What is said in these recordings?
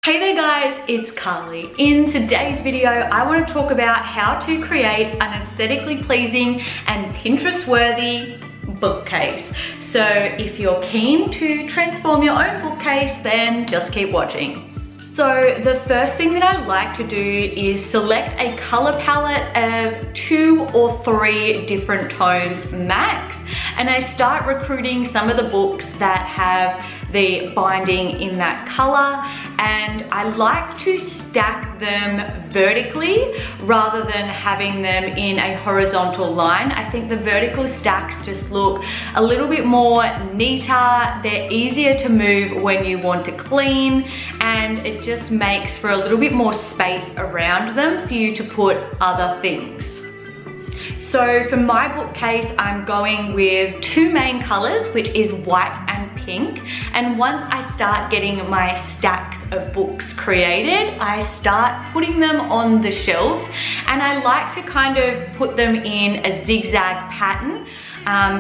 Hey there guys, it's Carly. In today's video, I want to talk about how to create an aesthetically pleasing and Pinterest-worthy bookcase. So if you're keen to transform your own bookcase, then just keep watching. So the first thing that I like to do is select a color palette of 2 or 3 different tones max, and I start recruiting some of the books that have the binding in that color, and I like to stack them vertically rather than having them in a horizontal line. I think the vertical stacks just look a little bit more neater, they're easier to move when you want to clean, and it just makes for a little bit more space around them for you to put other things. So for my bookcase, I'm going with 2 main colors, which is white and pink. And once I start getting my stacks of books created, I start putting them on the shelves, and I like to kind of put them in a zigzag pattern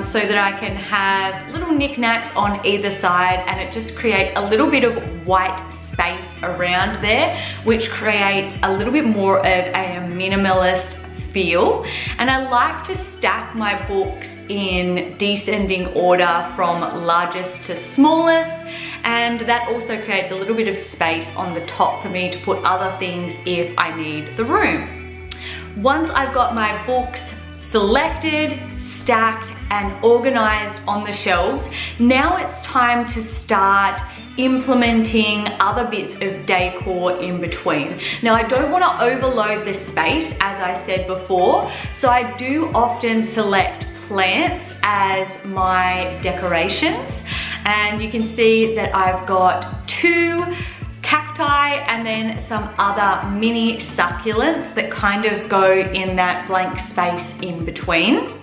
so that I can have little knickknacks on either side, and it just creates a little bit of white space around there, which creates a little bit more of a minimalist feel. And I like to stack my books in descending order from largest to smallest, and that also creates a little bit of space on the top for me to put other things if I need the room. Once I've got my books selected, stacked, and organized on the shelves, now it's time to start implementing other bits of decor in between. Now, I don't want to overload this space, as I said before, so I do often select plants as my decorations, and you can see that I've got 2 cacti and then some other mini succulents that kind of go in that blank space in between.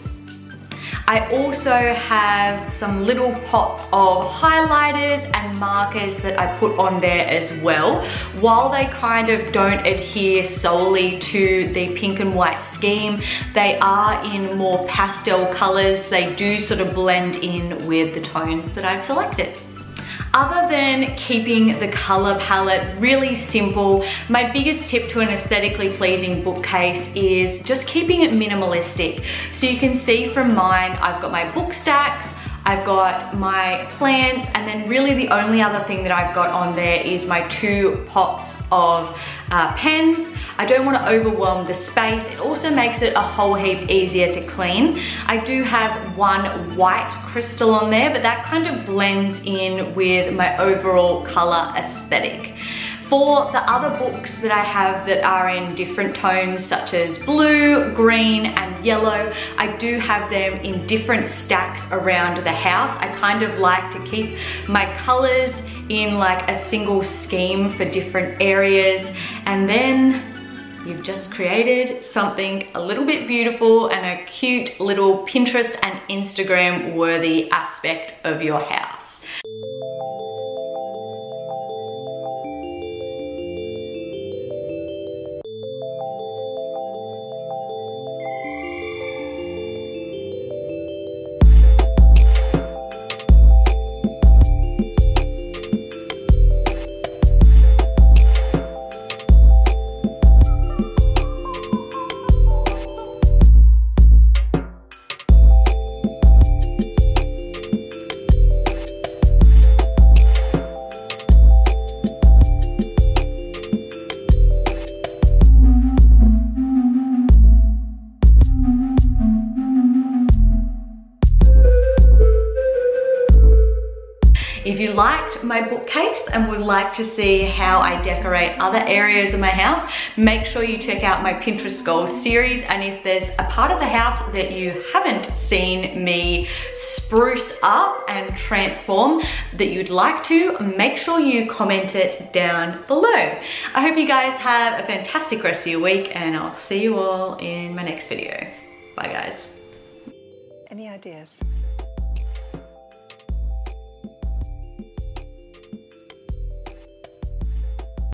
I also have some little pots of highlighters and markers that I put on there as well. While they kind of don't adhere solely to the pink and white scheme, they are in more pastel colors. They do sort of blend in with the tones that I've selected. Other than keeping the color palette really simple, my biggest tip to an aesthetically pleasing bookcase is just keeping it minimalistic. So you can see from mine, I've got my book stacks, I've got my plants, and then really the only other thing that I've got on there is my 2 pots of pens. I don't want to overwhelm the space. It also makes it a whole heap easier to clean. I do have 1 white crystal on there, but that kind of blends in with my overall color aesthetic. For the other books that I have that are in different tones, such as blue, green, and yellow, I do have them in different stacks around the house. I kind of like to keep my colors in like a single scheme for different areas, and then you've just created something a little bit beautiful and a cute little Pinterest and Instagram worthy aspect of your house. If you liked my bookcase and would like to see how I decorate other areas of my house, make sure you check out my Pinterest goals series. And if there's a part of the house that you haven't seen me spruce up and transform that you'd like to, make sure you comment it down below. I hope you guys have a fantastic rest of your week, and I'll see you all in my next video. Bye guys. Any ideas?